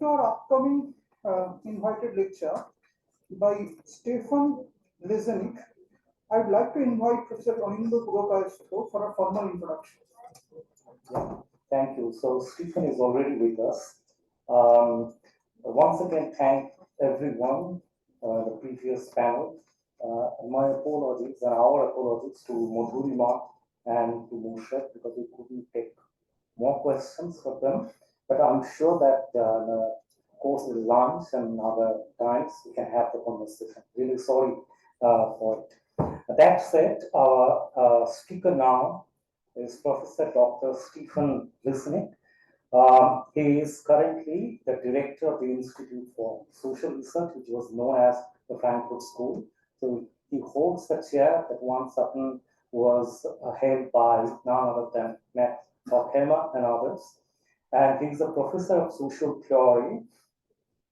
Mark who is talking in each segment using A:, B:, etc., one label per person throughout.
A: to our upcoming invited lecture by Stephan Lessenich, I'd like to invite Professor Anindya Purokayastho for a formal introduction.
B: Yeah, thank you. So Stephan is already with us. Once again, thank everyone, the previous panel. My apologies and our apologies to Madhurima and to Moshe because we couldn't take more questions for them. But I'm sure that the course will launch and other times we can have the conversation. Really sorry for it. That said, our speaker now is Professor Dr. Stephan Lessenich. He is currently the director of the Institute for Social Research, which was known as the Frankfurt School. So he holds the chair that once upon was held by none other than Matt Horkheimer and others. And he's a professor of social theory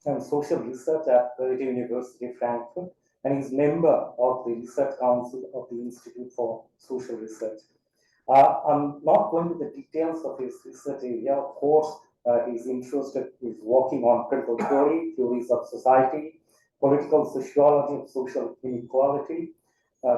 B: and social research at the University of Frankfurt, and he's member of the Research Council of the Institute for Social Research. I'm not going to the details of his research area. Of course, he's interested, he's working on critical theory, theories of society, political sociology of social inequality,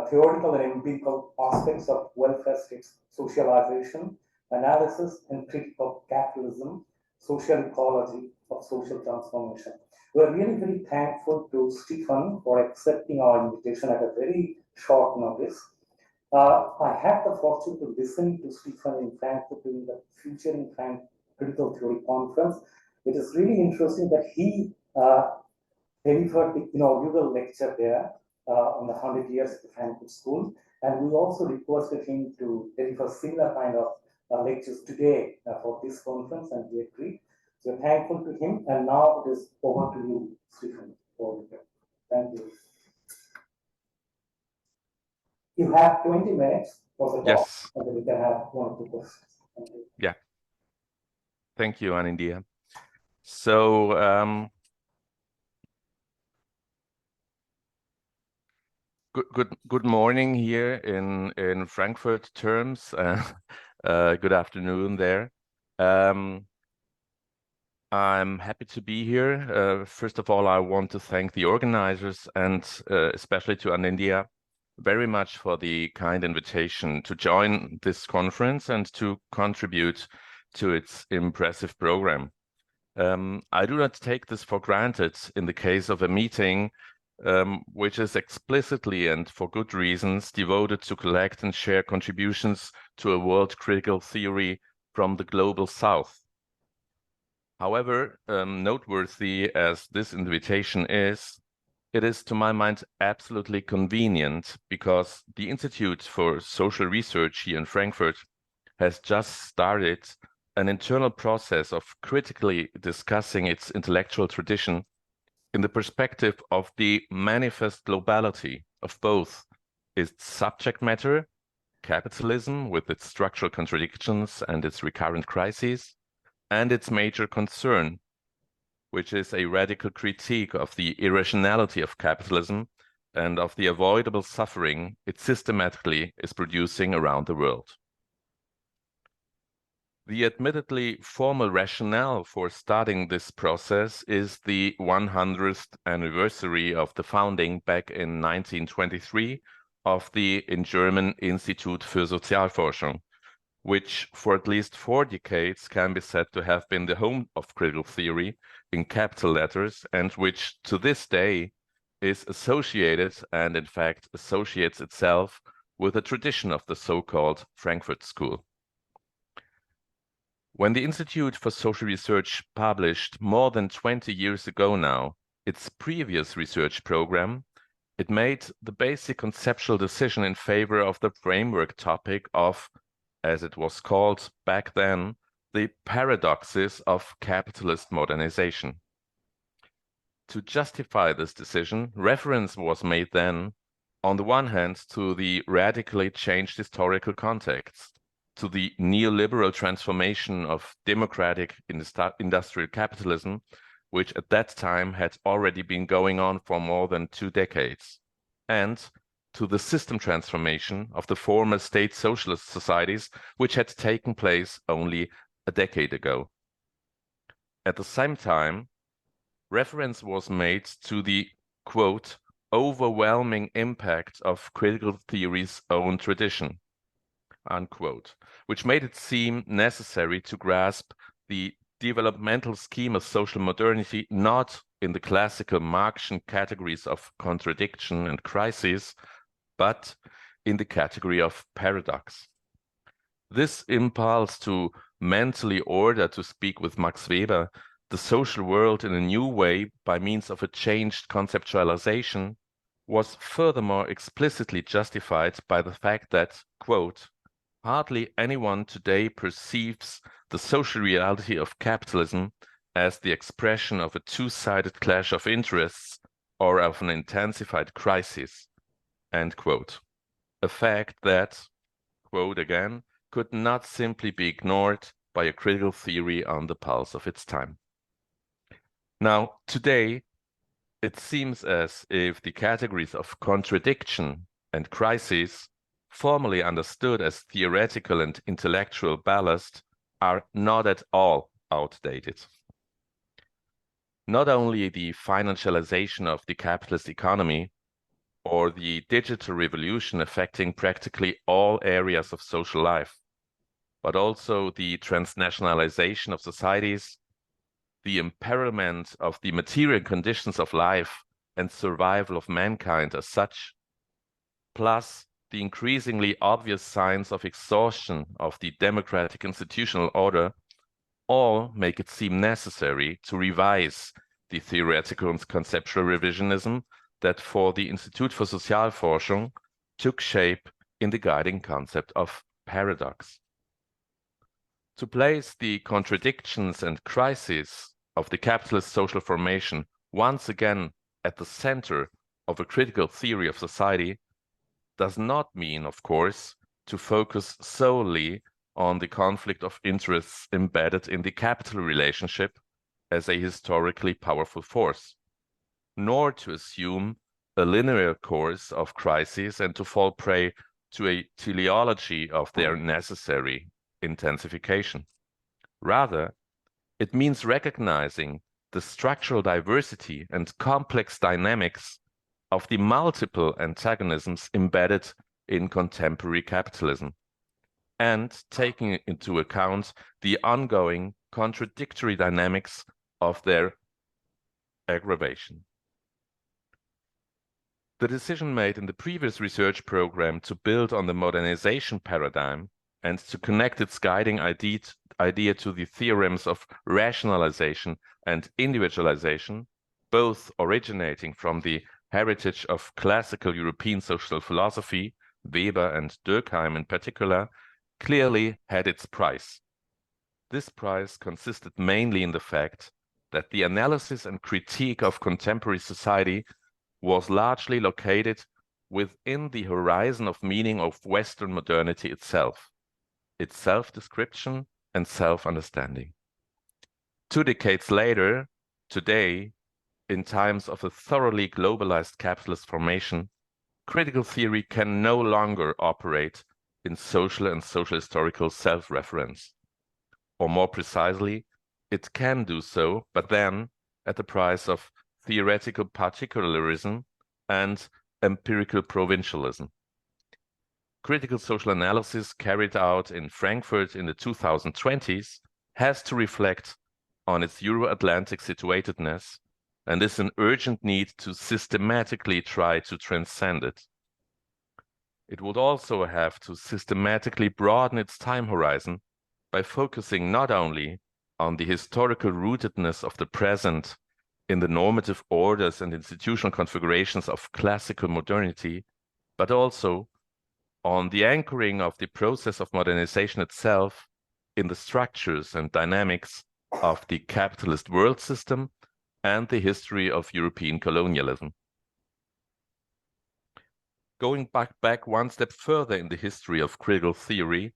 B: theoretical and empirical aspects of welfare state socialization, analysis and critique of capitalism, social ecology of social transformation. We're really very thankful to Stephan for accepting our invitation at a very short notice. I had the fortune to listen to Stephan in Frankfurt during the Future in Critical Theory conference. It is really interesting that he delivered the inaugural lecture there on the 100 years of the Frankfurt School. And we also requested him to deliver similar kind of lectures today for this conference, and he agreed. So thankful to him. And now it is over to you, Stephan. Thank you. You have 20 minutes for the talk,
C: yes,
B: and then we can have one or two questions. Thank you.
C: Yeah. Thank you, Anindya. So good morning here in Frankfurt terms. Good afternoon there. I'm happy to be here. First of all, I want to thank the organizers and especially to Anindya very much for the kind invitation to join this conference and to contribute to its impressive program. I do not take this for granted in the case of a meeting which is explicitly and for good reasons devoted to collect and share contributions to a world critical theory from the global south. However, noteworthy as this invitation is, it is to my mind absolutely convenient because the Institute for Social Research here in Frankfurt has just started an internal process of critically discussing its intellectual tradition in the perspective of the manifest globality of both its subject matter, capitalism with its structural contradictions and its recurrent crises, and its major concern, which is a radical critique of the irrationality of capitalism and of the avoidable suffering it systematically is producing around the world. The admittedly formal rationale for starting this process is the 100th anniversary of the founding back in 1923 of the, in German, Institut für Sozialforschung, which for at least 4 decades can be said to have been the home of critical theory in capital letters, and which to this day is associated and in fact associates itself with the tradition of the so-called Frankfurt School. When the Institute for Social Research published more than 20 years ago now its previous research program, it made the basic conceptual decision in favor of the framework topic of, as it was called back then, the paradoxes of capitalist modernization. To justify this decision, reference was made then, on the one hand, to the radically changed historical context, to the neoliberal transformation of democratic industrial capitalism, which at that time had already been going on for more than 2 decades, and to the system transformation of the former state socialist societies, which had taken place only a decade ago. At the same time, reference was made to the, quote, overwhelming impact of critical theory's own tradition, unquote, which made it seem necessary to grasp the developmental scheme of social modernity not in the classical Marxian categories of contradiction and crisis, but in the category of paradox. This impulse to mentally order, to speak with Max Weber, the social world in a new way by means of a changed conceptualization was furthermore explicitly justified by the fact that, quote, hardly anyone today perceives the social reality of capitalism as the expression of a two-sided clash of interests or of an intensified crisis, end quote. A fact that, quote again, could not simply be ignored by a critical theory on the pulse of its time. Now, today, it seems as if the categories of contradiction and crisis, formally understood as theoretical and intellectual ballast, are not at all outdated. Not only the financialization of the capitalist economy or the digital revolution affecting practically all areas of social life, but also the transnationalization of societies, the imperilment of the material conditions of life and survival of mankind as such, plus the increasingly obvious signs of exhaustion of the democratic institutional order, all make it seem necessary to revise the theoretical and conceptual revisionism that for the Institut für Sozialforschung took shape in the guiding concept of paradox. To place the contradictions and crises of the capitalist social formation once again at the center of a critical theory of society does not mean, of course, to focus solely on the conflict of interests embedded in the capital relationship as a historically powerful force, nor to assume a linear course of crises and to fall prey to a teleology of their necessary intensification. Rather, it means recognizing the structural diversity and complex dynamics of the multiple antagonisms embedded in contemporary capitalism, and taking into account the ongoing contradictory dynamics of their aggravation. The decision made in the previous research program to build on the modernization paradigm and to connect its guiding idea to the theorems of rationalization and individualization, both originating from the heritage of classical European social philosophy, Weber and Durkheim in particular, clearly had its price. This price consisted mainly in the fact that the analysis and critique of contemporary society was largely located within the horizon of meaning of Western modernity itself, its self-description and self-understanding. 2 decades later, today, in times of a thoroughly globalized capitalist formation, critical theory can no longer operate in social and social historical self-reference. Or more precisely, it can do so, but then at the price of theoretical particularism and empirical provincialism. Critical social analysis carried out in Frankfurt in the 2020s has to reflect on its Euro-Atlantic situatedness, and is an urgent need to systematically try to transcend it. It would also have to systematically broaden its time horizon by focusing not only on the historical rootedness of the present in the normative orders and institutional configurations of classical modernity, but also on the anchoring of the process of modernization itself in the structures and dynamics of the capitalist world system and the history of European colonialism. Going back one step further in the history of critical theory,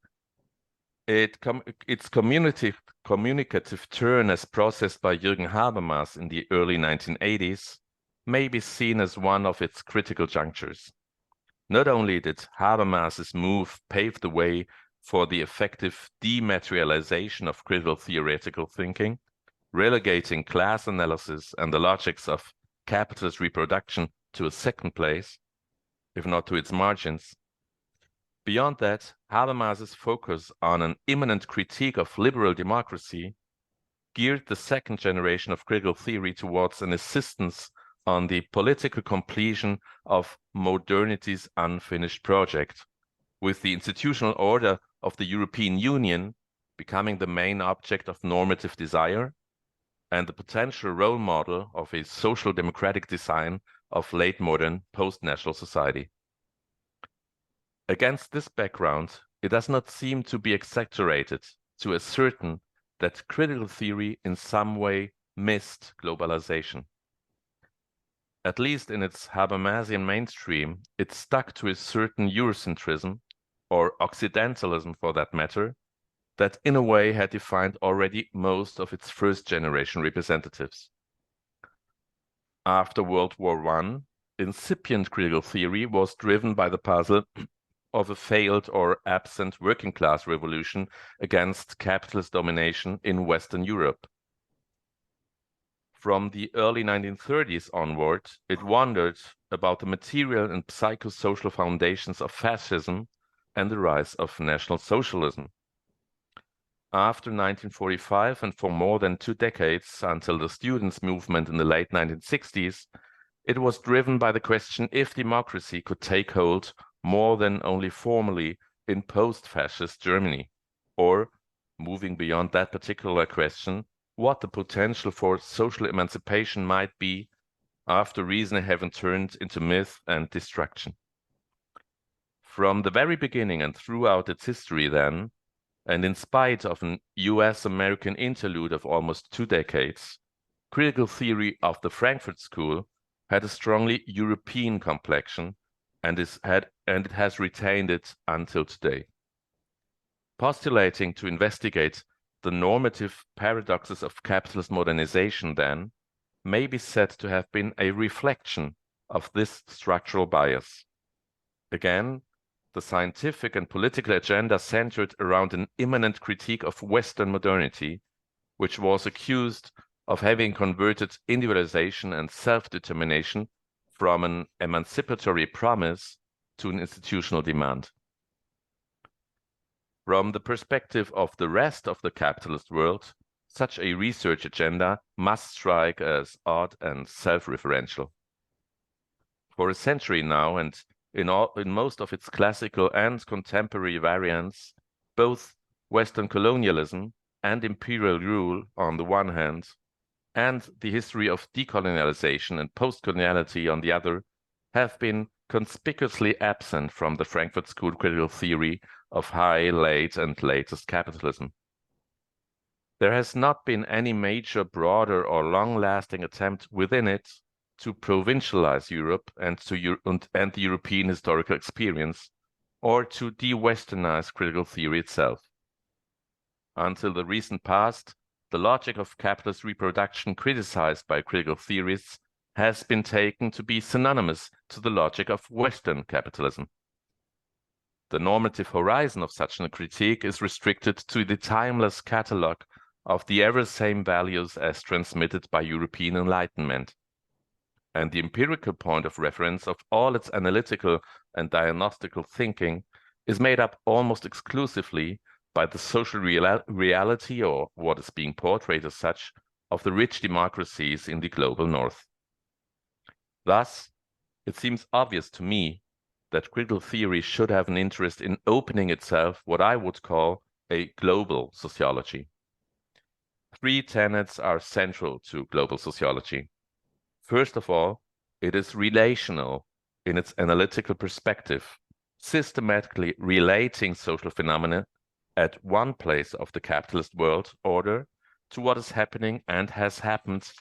C: its communicative turn as processed by Jürgen Habermas in the early 1980s may be seen as one of its critical junctures. Not only did Habermas's move pave the way for the effective dematerialization of critical theoretical thinking, relegating class analysis and the logics of capitalist reproduction to a second place, if not to its margins. Beyond that, Habermas's focus on an immanent critique of liberal democracy geared the second generation of critical theory towards an insistence on the political completion of modernity's unfinished project, with the institutional order of the European Union becoming the main object of normative desire and the potential role model of a social democratic design of late modern post-national society. Against this background, it does not seem to be exaggerated to ascertain that critical theory in some way missed globalization. At least in its Habermasian mainstream, it stuck to a certain Eurocentrism, or Occidentalism for that matter, that in a way had defined already most of its first generation representatives. After World War I, incipient critical theory was driven by the puzzle of a failed or absent working class revolution against capitalist domination in Western Europe. From the early 1930s onward, it wondered about the material and psychosocial foundations of fascism and the rise of National Socialism. After 1945 and for more than 2 decades until the students' movement in the late 1960s, it was driven by the question if democracy could take hold more than only formally in post-fascist Germany, or, moving beyond that particular question, what the potential for social emancipation might be after reason having turned into myth and destruction. From the very beginning and throughout its history then, and in spite of an US-American interlude of almost 2 decades, critical theory of the Frankfurt School had a strongly European complexion, and it has retained it until today. Postulating to investigate the normative paradoxes of capitalist modernization, then, may be said to have been a reflection of this structural bias. Again, the scientific and political agenda centered around an immanent critique of Western modernity, which was accused of having converted individualization and self-determination from an emancipatory promise to an institutional demand. From the perspective of the rest of the capitalist world, such a research agenda must strike as odd and self-referential. For a century now, and in most of its classical and contemporary variants, both Western colonialism and imperial rule on the one hand, and the history of decolonialization and post-coloniality on the other, have been conspicuously absent from the Frankfurt School critical theory of high, late, and latest capitalism. There has not been any major, broader, or long-lasting attempt within it to provincialize Europe and the European historical experience, or to de-Westernize critical theory itself. Until the recent past, the logic of capitalist reproduction criticized by critical theorists has been taken to be synonymous to the logic of Western capitalism. The normative horizon of such a critique is restricted to the timeless catalogue of the ever-same values as transmitted by European Enlightenment, and the empirical point of reference of all its analytical and diagnostical thinking is made up almost exclusively by the social reality, or what is being portrayed as such, of the rich democracies in the global north. Thus, it seems obvious to me that critical theory should have an interest in opening itself what I would call a global sociology. 3 tenets are central to global sociology. First of all, it is relational in its analytical perspective, systematically relating social phenomena at one place of the capitalist world order to what is happening and has happened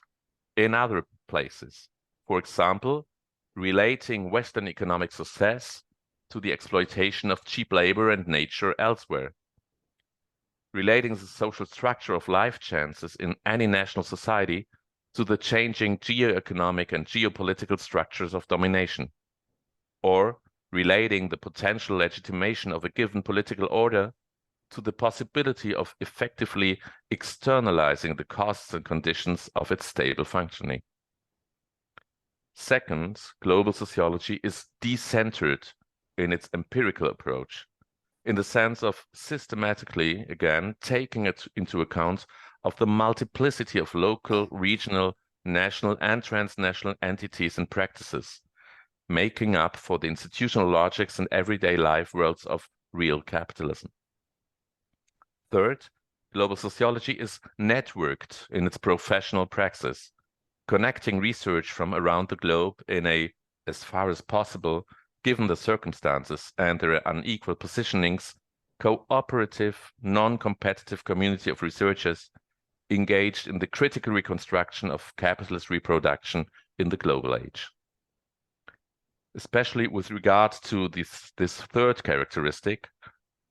C: in other places. For example, relating Western economic success to the exploitation of cheap labor and nature elsewhere. Relating the social structure of life chances in any national society to the changing geo-economic and geopolitical structures of domination. Or relating the potential legitimation of a given political order to the possibility of effectively externalizing the costs and conditions of its stable functioning. Second, global sociology is decentered in its empirical approach, in the sense of systematically, again, taking it into account of the multiplicity of local, regional, national, and transnational entities and practices, making up for the institutional logics and everyday life worlds of real capitalism. Third, global sociology is networked in its professional praxis, connecting research from around the globe in a, as far as possible, given the circumstances and their unequal positionings, cooperative, non-competitive community of researchers engaged in the critical reconstruction of capitalist reproduction in the global age. Especially with regard to this third characteristic,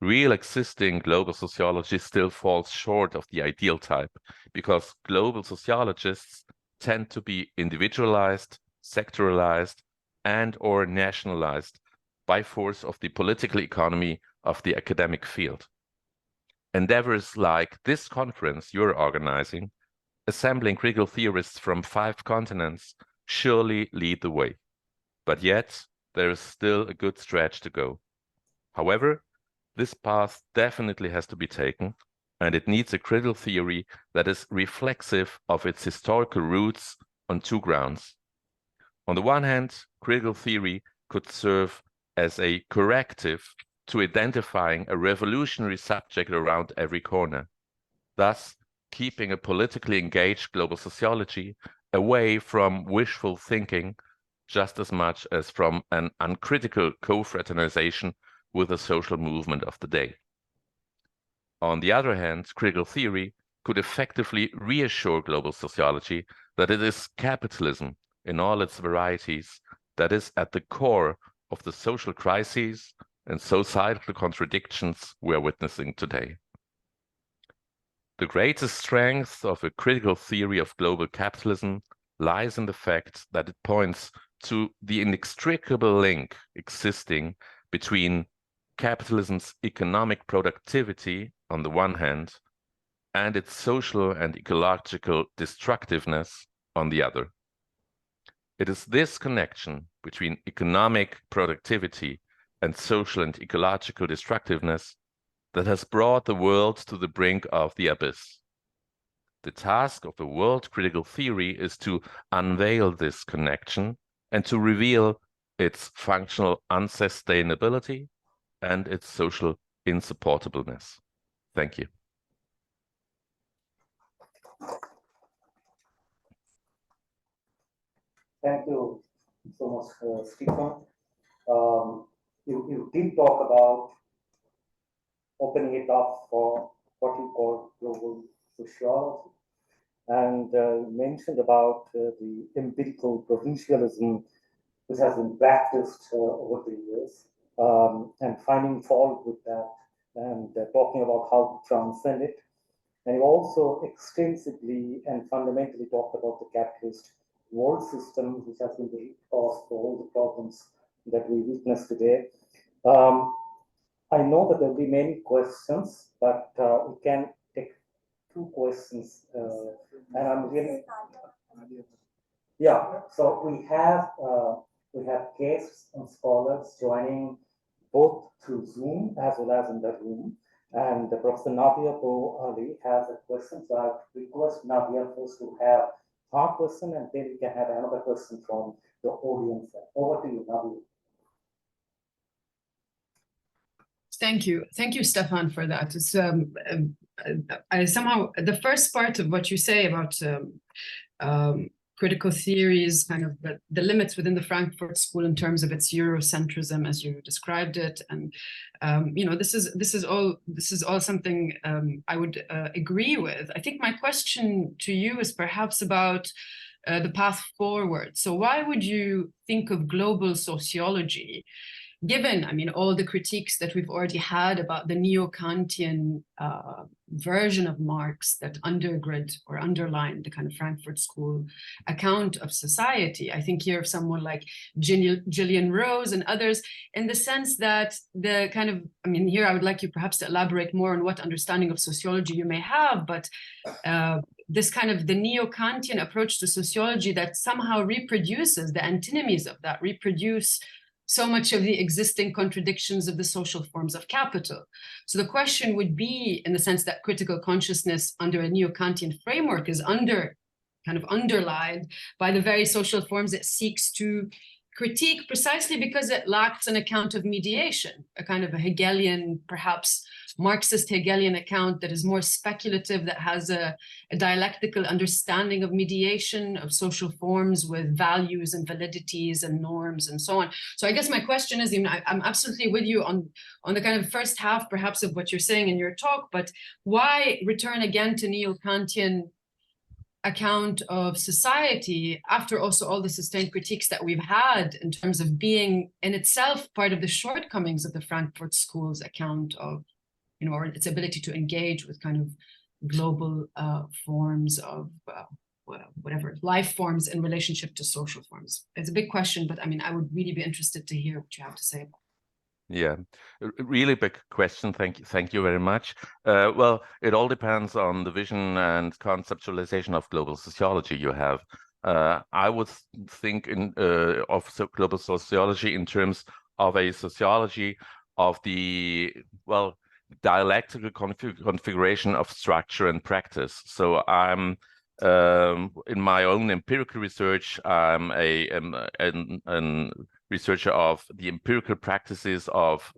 C: real existing global sociology still falls short of the ideal type, because global sociologists tend to be individualized, sectoralized, and/or nationalized by force of the political economy of the academic field. Endeavors like this conference you're organizing, assembling critical theorists from 5 continents, surely lead the way. But yet, there is still a good stretch to go. However, this path definitely has to be taken, and it needs a critical theory that is reflexive of its historical roots on 2 grounds. On the one hand, critical theory could serve as a corrective to identifying a revolutionary subject around every corner, thus keeping a politically engaged global sociology away from wishful thinking just as much as from an uncritical co-fraternization with the social movement of the day. On the other hand, critical theory could effectively reassure global sociology that it is capitalism in all its varieties that is at the core of the social crises and societal contradictions we are witnessing today. The greatest strength of a critical theory of global capitalism lies in the fact that it points to the inextricable link existing between capitalism's economic productivity on the one hand and its social and ecological destructiveness on the other. It is this connection between economic productivity and social and ecological destructiveness that has brought the world to the brink of the abyss. The task of the world critical theory is to unveil this connection and to reveal its functional unsustainability and its social insupportableness. Thank you.
B: Thank you so much, Stephan. You did talk about opening it up for what you call global sociology, and mentioned about the empirical provincialism which has been practiced over the years, and finding fault with that, and talking about how to transcend it. And you also extensively and fundamentally talked about the capitalist world system, which has been the root cause for all the problems that we witness today. I know that there will be many questions, but we can take 2 questions. And I'm really, yeah. So we have guests and scholars joining both through Zoom as well as in the room. And Professor Nadia Bo Ali has a question, so I request Nadia first to have her question, and then we can have another question from the audience. Over to you, Nadia.
D: Thank you, Stephan, for that. It's I somehow the first part of what you say about critical theories, kind of the limits within the Frankfurt School in terms of its Eurocentrism, as you described it, and you know, this is all something I would agree with. I think my question to you is perhaps about the path forward. So why would you think of global sociology given, I mean, all the critiques that we've already had about the neo-Kantian version of Marx that undergird or underline the kind of Frankfurt School account of society. I think here of someone like Gillian Rose and others, in the sense that the kind of, I mean, here I would like you perhaps to elaborate more on what understanding of sociology you may have, but this kind of the neo-Kantian approach to sociology that somehow reproduces the antinomies of that, reproduce so much of the existing contradictions of the social forms of capital. So the question would be, in the sense that critical consciousness under a neo-Kantian framework is kind of underlined by the very social forms it seeks to critique, precisely because it lacks an account of mediation, a kind of a Hegelian, perhaps Marxist Hegelian account that is more speculative, that has a dialectical understanding of mediation, of social forms with values and validities and norms and so on. So I guess my question is, I'm absolutely with you on the kind of first half, perhaps, of what you're saying in your talk, but why return again to neo-Kantian account of society after also all the sustained critiques that we've had in terms of being in itself part of the shortcomings of the Frankfurt School's account of, or its ability to engage with kind of global forms of whatever life forms in relationship to social forms. It's a big question, but I mean, I would really be interested to hear what you have to say about it.
C: Yeah, a really big question. Thank you very much. Well, it all depends on the vision and conceptualization of global sociology you have. I would think of global sociology in terms of a sociology of the, well, dialectical configuration of structure and practice. So I'm in my own empirical research, I'm an researcher of the empirical practices of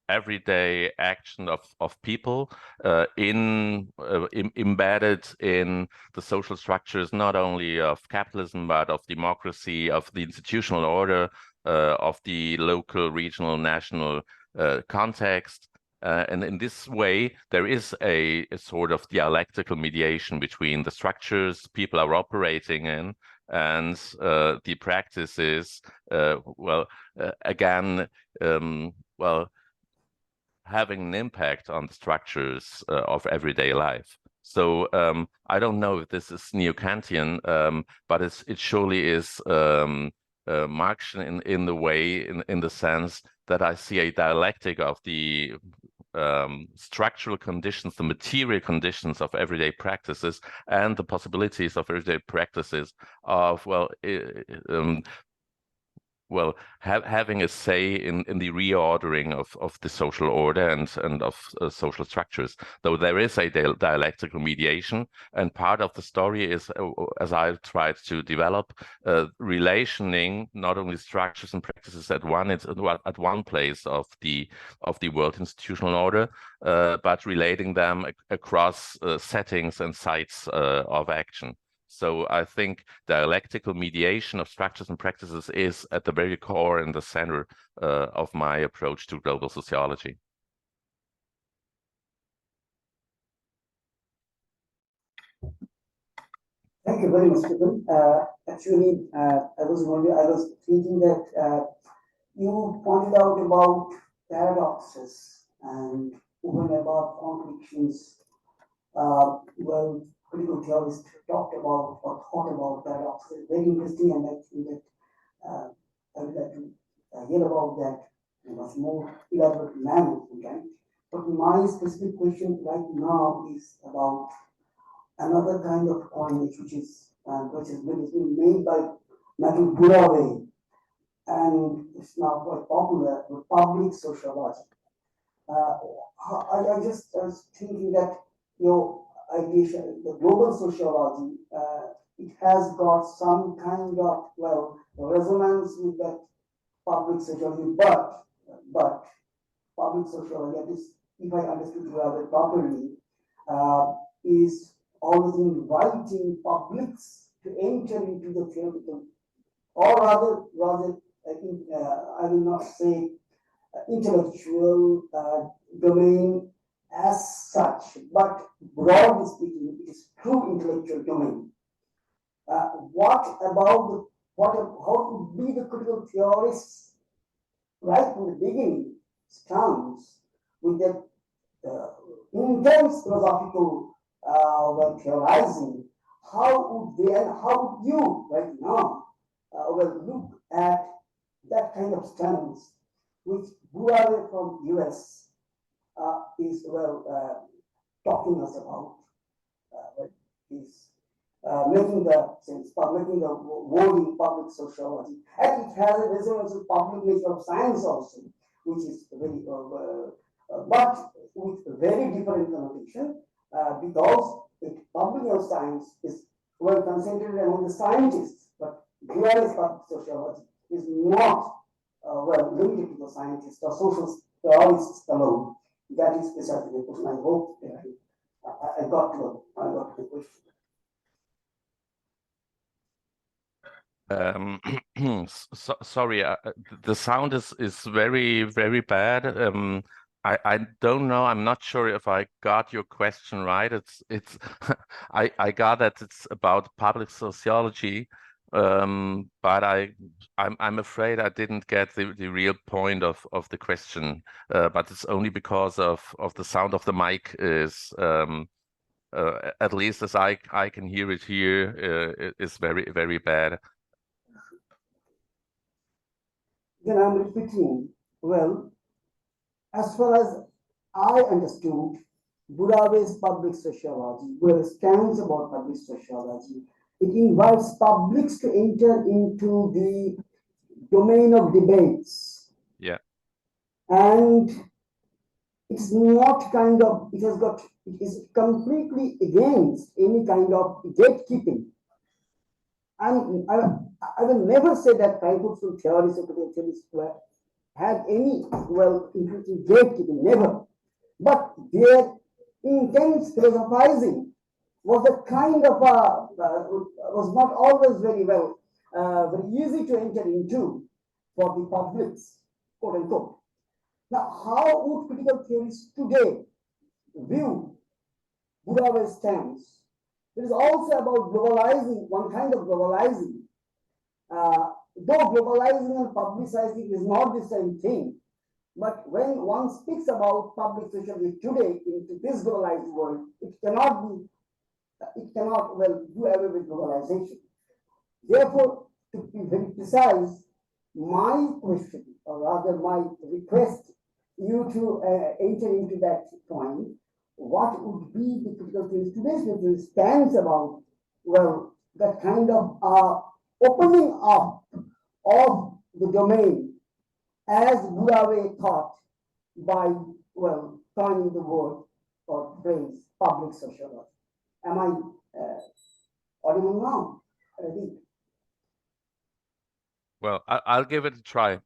C: everyday action of people embedded in the social structures, not only of capitalism, but of democracy, of the institutional order, of the local, regional, national context. And in this way, there is a sort of dialectical mediation between the structures people are operating in and the practices, again, having an impact on the structures of everyday life. So I don't know if this is neo-Kantian, but it surely is Marxian in the way, in the sense that I see a dialectic of the structural conditions, the material conditions of everyday practices, and the possibilities of everyday practices of, having a say in the reordering of the social order and of social structures. Though there is a dialectical mediation, and part of the story is, as I tried to develop, relationing not only structures and practices at one place of the world institutional order, but relating them across settings and sites of action. So I think dialectical mediation of structures and practices is at the very core and the center of my approach to global sociology.
E: Thank you very much, Stephan. Actually, I was thinking that you pointed out about paradoxes and even about contradictions. Critical theorists talked about or thought about paradoxes. Very interesting, and I think that I would like to hear about that in a much more elaborate manner if we can. But my specific question right now is about another kind of coinage, which is been made by Michael Buraway, and it's now quite popular, with public sociology. I was thinking that ideation, the global sociology, it has got some kind of resonance with that public sociology, but public sociology, at least if I understood rather properly, is always inviting publics to enter into the theoretical, or rather, I will not say intellectual domain as such, but broadly speaking, it is true intellectual domain. How could be the critical theorists right from the beginning, starts with that intense philosophical theorizing. How would they and how would you right now look at that kind of stance which Buare from US is talking us about? Is making the sense, making the word in public sociology, and it has a resonance with public nature of science also, which is very, but with very different connotation, because public nature of science is well concentrated among the scientists, but whereas public sociology is not limited to the scientists or social theorists alone. That is precisely the question. I hope I got to the question.
C: Sorry, the sound is very, very bad. I don't know. I'm not sure if I got your question right. It's I got that it's about public sociology, but I'm afraid I didn't get the real point of the question. But it's only because of the sound of the mic is at least as I can hear it here is very, very bad.
E: Then I'm repeating, well, as far as I understood, Burave's public sociology, where stands about public sociology, it invites publics to enter into the domain of debates.
C: Yeah.
E: And it's not kind of, it is completely against any kind of gatekeeping. And I will never say that Frankfurt theories or critical theories had any, including gatekeeping, never. But their intense philosophizing was a kind of was not always very easy to enter into for the publics, quote unquote. Now, how would critical theories today view Buddha's stance? It is also about globalizing, one kind of globalizing. Though globalizing and publicizing is not the same thing, but when one speaks about public sociology today into this globalized world, it cannot do away with globalization. Therefore, to be very precise, my question, or rather my request, you to enter into that point, what would be the critical theories today's stands about, that kind of opening up of the domain as Burawe thought by, coining the word or phrase public sociology. Am I audible now? I think.
C: Well, I'll give it a try.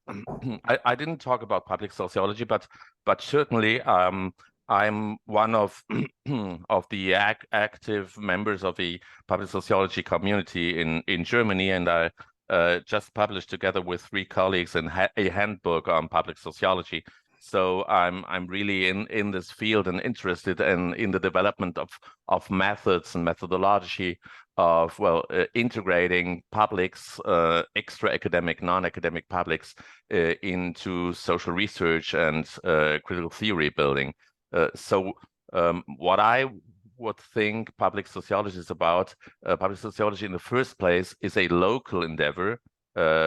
C: I didn't talk about public sociology, but certainly I'm one of of the active members of the public sociology community in Germany, and I just published together with 3 colleagues a handbook on public sociology. So I'm really in this field and interested in the development of methods and methodology of integrating publics, extra academic, non-academic publics into social research and critical theory building. So what I would think public sociology is about, public sociology in the first place is a local endeavor,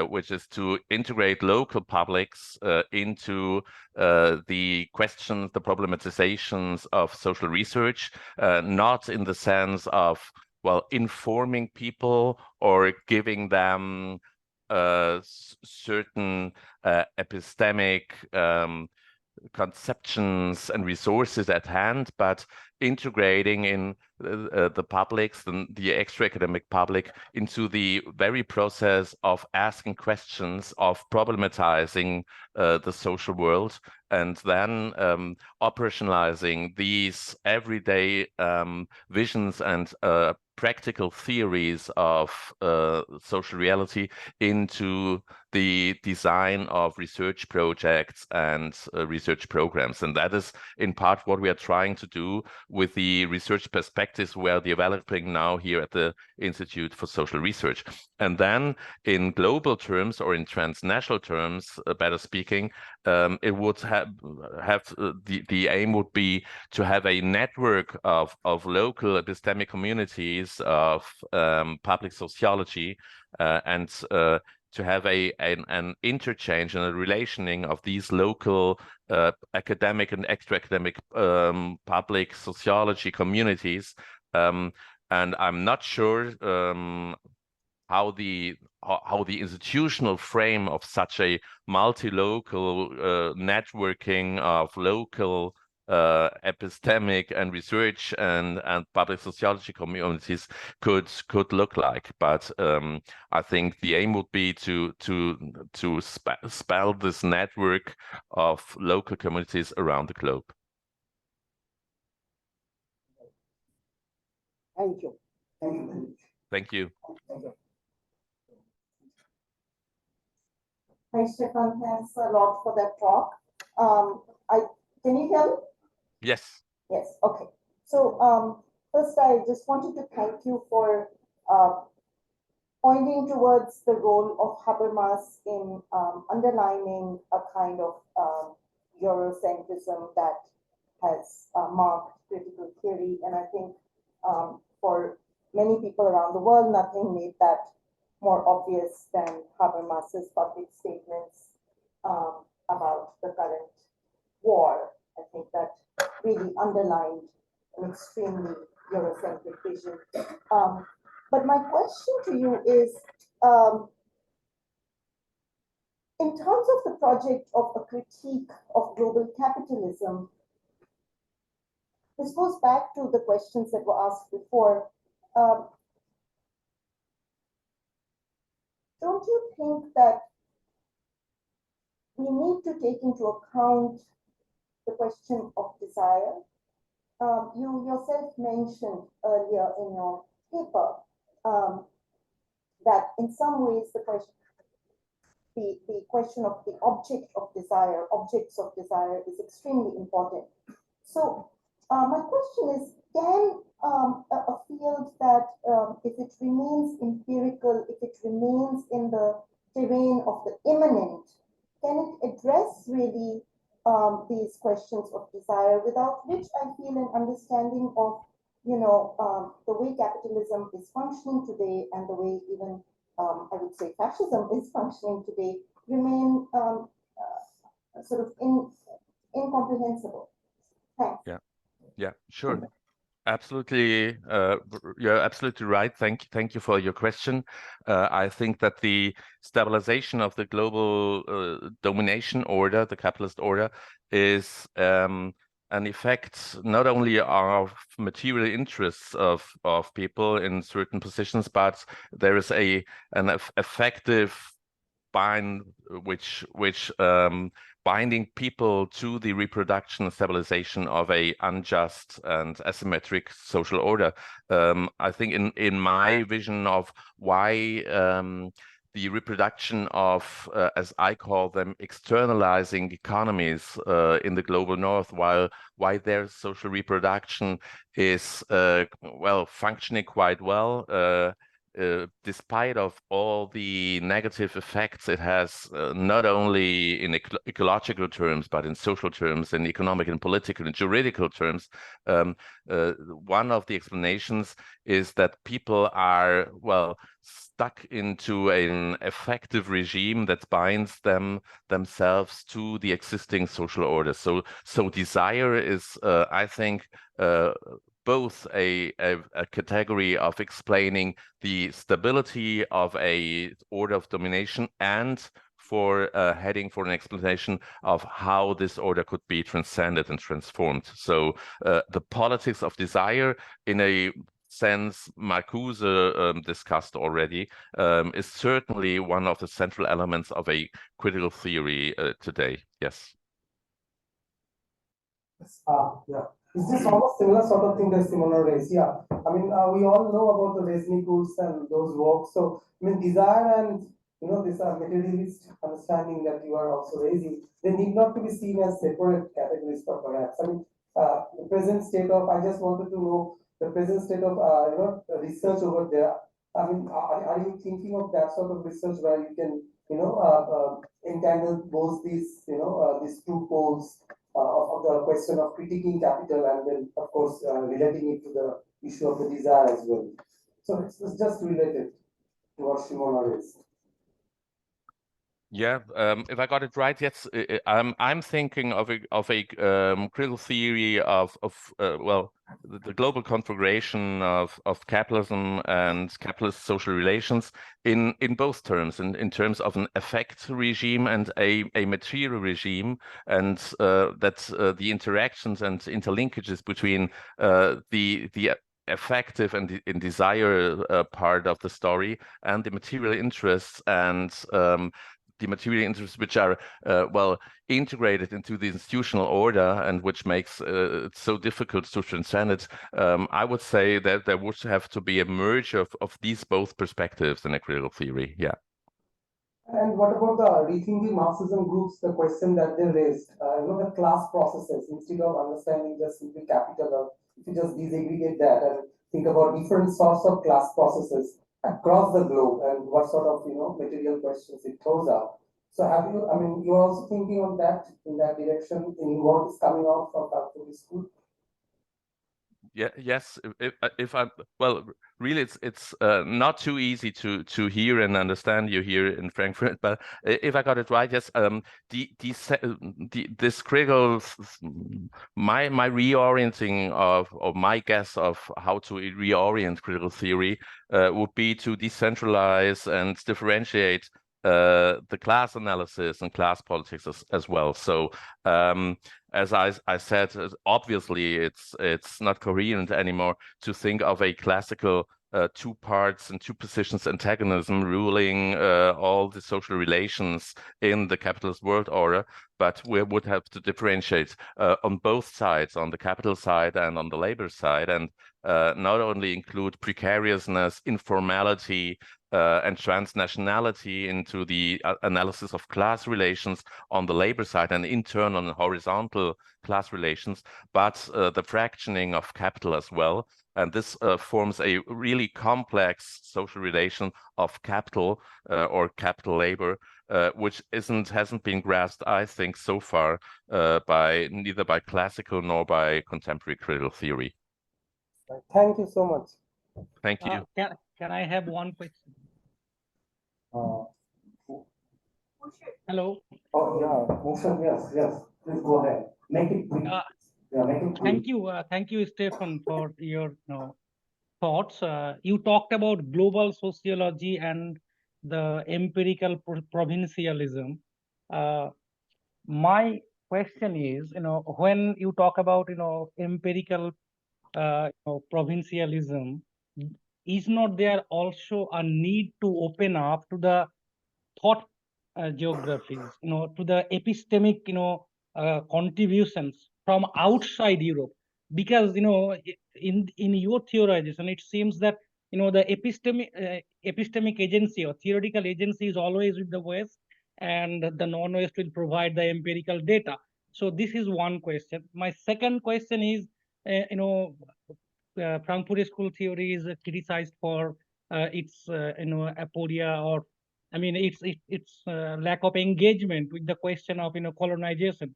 C: which is to integrate local publics into the questions, the problematizations of social research, not in the sense of informing people or giving them certain epistemic conceptions and resources at hand, but integrating in the publics, the extra academic public, into the very process of asking questions, of problematizing the social world, and then operationalizing these everyday visions and practical theories of social reality into the design of research projects and research programs. And that is in part what we are trying to do with the research perspectives we are developing now here at the Institute for Social Research. And then in global terms, or in transnational terms, better speaking, it would have the aim would be to have a network of local epistemic communities of public sociology and to have an interchange and a relationing of these local academic and extra-academic public sociology communities. And I'm not sure how the institutional frame of such a multi-local networking of local epistemic and research and public sociology communities could look like. But I think the aim would be to spell this network of local communities around the globe.
E: Thank you. Thank you.
C: Thank you.
E: Thank you.
F: Hi, Stephan. Thanks a lot for that talk. Can you hear me?
C: Yes.
F: Yes. Okay. So first, I just wanted to thank you for pointing towards the role of Habermas in underlining a kind of Eurocentrism that has marked critical theory. And I think for many people around the world, nothing made that more obvious than Habermas's public statements about the current war. I think that really underlined an extremely Eurocentric vision. But my question to you is, in terms of the project of a critique of global capitalism, this goes back to the questions that were asked before. Don't you think that we need to take into account the question of desire? You yourself mentioned earlier in your paper that in some ways the question of the objects of desire is extremely important. So my question is, can a field that if it remains empirical, if it remains in the terrain of the immanent, can it address really these questions of desire, without which I feel an understanding of, the way capitalism is functioning today and the way even, I would say, fascism is functioning today, remain sort of incomprehensible. Thanks.
C: Yeah, sure. Absolutely, you're absolutely right. Thank you for your question. I think that the stabilization of the global domination order, the capitalist order, is an effect not only of material interests of people in certain positions, but there is an effective bind which binding people to the reproduction and stabilization of a unjust and asymmetric social order. I think in my vision of why the reproduction of, as I call them, externalizing economies in the global north, why their social reproduction is functioning quite well, despite of all the negative effects it has, not only in ecological terms, but in social terms, in economic and political and juridical terms. One of the explanations is that people are, stuck into an effective regime that binds themselves to the existing social order. So desire is, I think, both a category of explaining the stability of a order of domination and for heading for an explanation of how this order could be transcended and transformed. So the politics of desire, in a sense Marcuse discussed already, is certainly one of the central elements of a critical theory today. Yes.
E: Yeah.
G: It's just almost similar sort of thing that Simona raised. Yeah, I mean, we all know about the Lessenich rules and those works. So, I mean, desire and this materialist understanding that you are also raising, they need not to be seen as separate categories, perhaps. I mean, the present state of, I just wanted to know the present state of, research over there. I mean, are you thinking of that sort of research where you can, entangle both these, these two poles of the question of critiquing capital and then, of course, relating it to the issue of the desire as well. So it's just related to what Shimona raised.
C: Yeah, if I got it right, yes, I'm thinking of a critical theory of well, the global configuration of capitalism and capitalist social relations in both terms, in terms of an effect regime and a material regime, and that the interactions and interlinkages between the effective and the desire part of the story and the material interests and the material interests which are well integrated into the institutional order and which makes it so difficult to transcend it. I would say that there would have to be a merge of these both perspectives in a critical theory. Yeah.
G: And what about the rethinking Marxism groups, the question that they raised, the class processes, instead of understanding just simply capital, or if you just disaggregate that and think about different sorts of class processes across the globe and what sort of, material questions it throws out. So have you, I mean, you're also thinking on that, in that direction, in what is coming out from Frankfurt School?
C: Yeah, yes. If I well, really, it's not too easy to hear and understand you here in Frankfurt. But if I got it right, yes. This critical, my reorienting of, or my guess of how to reorient critical theory would be to decentralize and differentiate the class analysis and class politics as well. So as I said, obviously it's not coherent anymore to think of a classical two parts and two positions antagonism ruling all the social relations in the capitalist world order, but we would have to differentiate on both sides, on the capital side and on the labor side, and not only include precariousness, informality, and transnationality into the analysis of class relations on the labor side and internal and horizontal class relations, but the fractioning of capital as well. And this forms a really complex social relation of capital or capital labor, which hasn't been grasped, I think, so far by neither by classical nor by contemporary critical theory.
G: Thank you so much.
C: Thank you.
H: Can I have one question? Hello.
B: Oh yeah, Motion, yes. Please go ahead. Make it quick. Make it quick.
H: Thank you, Stephan, for your thoughts. You talked about global sociology and the empirical provincialism. My question is, when you talk about empirical provincialism, is not there also a need to open up to the thought geographies, to the epistemic, contributions from outside Europe? Because in your theorization, it seems that the epistemic agency or theoretical agency is always with the West, and the non-West will provide the empirical data. So this is one question. My second question is, Frankfurt School theory is criticized for its aporia, or I mean its lack of engagement with the question of colonization.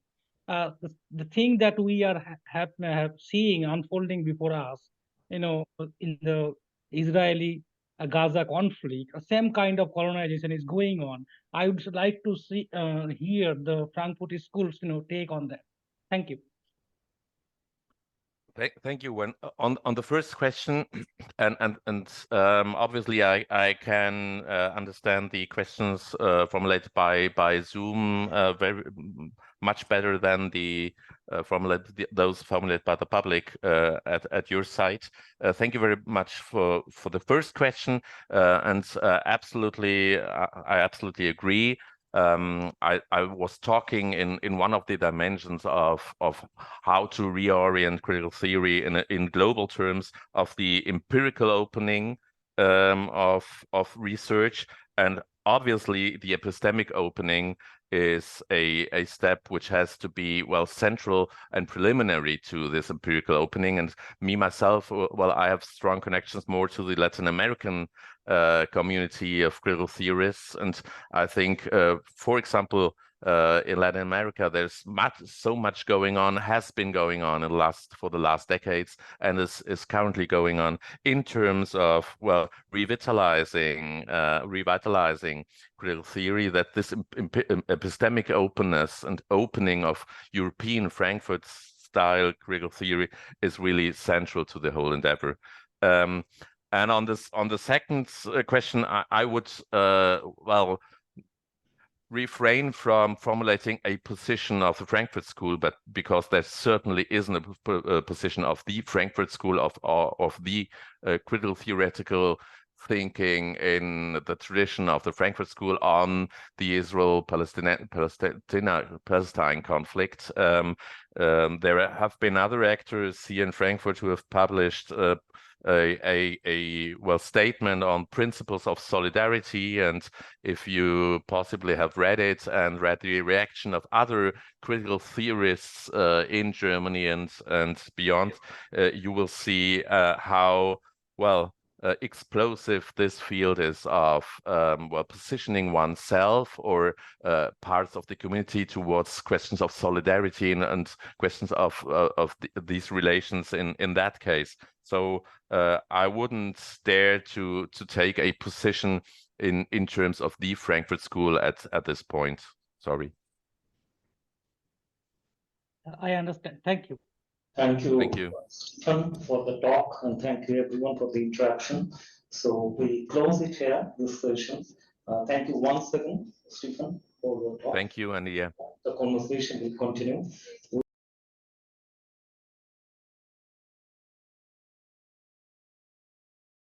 H: The thing that we are have seeing unfolding before us, in the Israeli Gaza conflict, same kind of colonization is going on. I would like to hear the Frankfurt School's take on that. Thank you.
C: Thank you. When on the first question, and obviously I can understand the questions formulated by Zoom very much better than the those formulated by the public at your site. Thank you very much for the first question, and absolutely I absolutely agree. I was talking in one of the dimensions of how to reorient critical theory in global terms of the empirical opening of research, and obviously the epistemic opening is a step which has to be, well, central and preliminary to this empirical opening. And me myself, well, I have strong connections more to the Latin American community of critical theorists, and I think, for example, in Latin America, there's so much going on, has been going on for the last decades, and is currently going on in terms of, well, revitalizing critical theory. That this epistemic openness and opening of European Frankfurt style critical theory is really central to the whole endeavor. And on the second question, I would well, refrain from formulating a position of the Frankfurt School, but because there certainly isn't a position of the Frankfurt School of the critical theoretical thinking in the tradition of the Frankfurt School on the Israel-Palestine conflict. There have been other actors here in Frankfurt who have published a statement on principles of solidarity, and if you possibly have read it and read the reaction of other critical theorists in Germany and beyond, you will see how, well, explosive this field is of well, positioning oneself or parts of the community towards questions of solidarity and questions of these relations in that case. So I wouldn't dare to take a position in terms of the Frankfurt School at this point. Sorry.
H: I understand. Thank you.
B: Thank you.
C: Thank you,
B: Stephan, for the talk, and thank you everyone for the interaction. So we close it here, this session. Thank you once again, Stephan, for your talk.
C: Thank you, and yeah.
B: The conversation will continue.